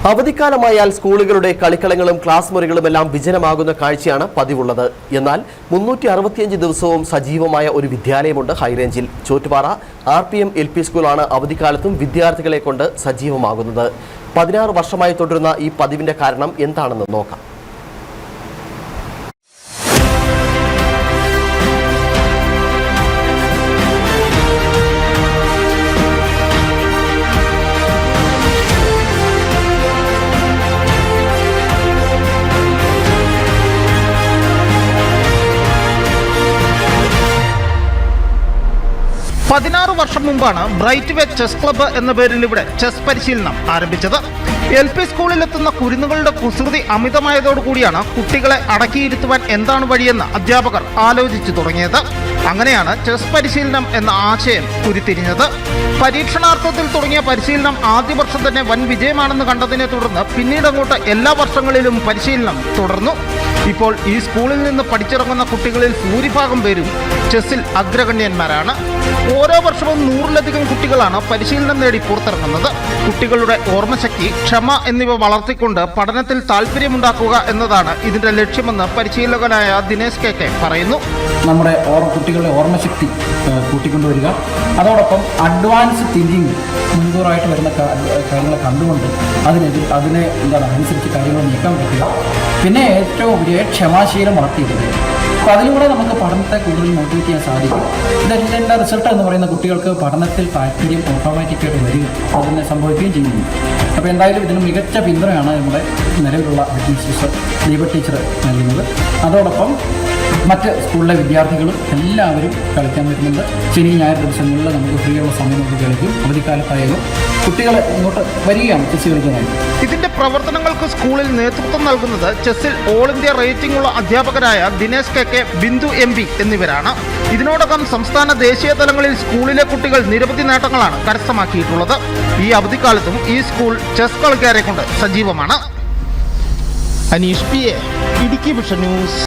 അവധിക്കാലമായാൽ സ്കൂളുകളുടെ കളിക്കളങ്ങളും ക്ലാസ് മുറികളുമെല്ലാം വിജനമാകുന്ന കാഴ്ചയാണ് പതിവുള്ളത്. എന്നാൽ 365 ദിവസവും സജീവമായ ഒരു വിദ്യാലയമുണ്ട് ഹൈറേഞ്ചിൽ. ചോറ്റുപാറ RPM LP സ്കൂളാണ് അവധിക്കാലത്തും വിദ്യാർത്ഥികളെ കൊണ്ട് സജീവമാകുന്നത്. 16 വർഷമായി തുടരുന്ന ഈ പതിവിന്റെ കാരണം എന്താണെന്ന് നോക്കാം. പതിനാറ് വർഷം മുമ്പാണ് ബ്രൈറ്റ് വേ ചെസ് ക്ലബ്ബ് എന്ന പേരിൽ ഇവിടെ ചെസ് പരിശീലനം ആരംഭിച്ചത്. LP സ്കൂളിലെത്തുന്ന കുരുന്നുകളുടെ കുസൃതി അമിതമായതോടുകൂടിയാണ് കുട്ടികളെ അടക്കിയിരുത്തുവാൻ എന്താണ് വഴിയെന്ന് അധ്യാപകർ ആലോചിച്ചു തുടങ്ങിയത്. അങ്ങനെയാണ് ചെസ് പരിശീലനം എന്ന ആശയം ഉരുത്തിരിഞ്ഞത്. പരീക്ഷണാർത്ഥത്തിൽ തുടങ്ങിയ പരിശീലനം ആദ്യ വർഷം തന്നെ വൻ വിജയമാണെന്ന് കണ്ടതിനെ തുടർന്ന് പിന്നീട് അങ്ങോട്ട് എല്ലാ വർഷങ്ങളിലും പരിശീലനം തുടർന്നു. ഇപ്പോൾ ഈ സ്കൂളിൽ നിന്ന് പഠിച്ചിറങ്ങുന്ന കുട്ടികളിൽ ഭൂരിഭാഗം പേരും ചെസ്സിൽ അഗ്രഗണ്യന്മാരാണ്. ഓരോ വർഷവും 100-ലധികം കുട്ടികളാണ് പരിശീലനം നേടി പുറത്തിറങ്ങുന്നത്. കുട്ടികളുടെ ഓർമ്മശക്തി, ക്ഷമ എന്നിവ വളർത്തിക്കൊണ്ട് പഠനത്തിൽ താല്പര്യമുണ്ടാക്കുക എന്നതാണ് ഇതിന്റെ ലക്ഷ്യമെന്ന് പരിശീലകനായ ദിനേശ് KK പറയുന്നു. നമ്മുടെ കുട്ടികളുടെ ഓർമ്മശക്തി കൂട്ടിക്കൊണ്ടുവരിക, അതോടൊപ്പം അഡ്വാൻസ് തിങ്കിങ് മുൻകൂറായിട്ട് വരുന്ന കാര്യങ്ങളെ കണ്ടുകൊണ്ട് അതിനെ അനുസരിച്ച് കാര്യങ്ങൾ നീക്കാൻ പറ്റുക. പിന്നെ ഏറ്റവും വലിയ ക്ഷമാശീലം വളർത്തിയെടുക്കുക. അപ്പോൾ അതിലൂടെ നമുക്ക് പഠനത്തെ കൂടുതൽ മോട്ടിവേറ്റ് ചെയ്യാൻ സാധിക്കും. ഇതിൻ്റെ റിസൾട്ട് എന്ന് പറയുന്ന കുട്ടികൾക്ക് പഠനത്തിൽ താല്പര്യം ഓട്ടോമാറ്റിക്കായിട്ട് വരിക, അതിനെ സംഭവിക്കുകയും ചെയ്യുന്നു. അപ്പോൾ എന്തായാലും ഇതിന് മികച്ച പിന്തുണയാണ് നമ്മുടെ നിലവിലുള്ള ടീച്ചർ ദീപ ടീച്ചർ നൽകുന്നത്. അതോടൊപ്പം മറ്റ് സ്കൂളിലെ വിദ്യാർത്ഥികളും എല്ലാവരും കളിക്കാൻ വരുന്നുണ്ട്. ശനി ഞായർ ദിവസങ്ങളിൽ നമുക്ക് ഫ്രീ ഉള്ള സമയം നമുക്ക് കളിക്കും. അവധിക്കാലത്തായാലും കുട്ടികൾ ഇങ്ങോട്ട് വരികയാണ് ചെസ് കളിക്കാനായിട്ട്. ഇതിന്റെ പ്രവർത്തനങ്ങൾക്ക് സ്കൂളിൽ നേതൃത്വം നൽകുന്നത് ചെസ്സിൽ ഓൾ ഇന്ത്യ റേറ്റിംഗ് ഉള്ള അധ്യാപകരായ ദിനേശ് KK, ബിന്ദു MB എന്നിവരാണ്. ഇതിനോടകം സംസ്ഥാന ദേശീയ തലങ്ങളിൽ സ്കൂളിലെ കുട്ടികൾ നിരവധി നേട്ടങ്ങളാണ് കരസ്ഥമാക്കിയിട്ടുള്ളത്. ഈ അവധിക്കാലത്തും ഈ സ്കൂൾ ചെസ് കളിക്കാരെ കൊണ്ട് സജീവമാണ്. Aneesh PA, Idukki vision news.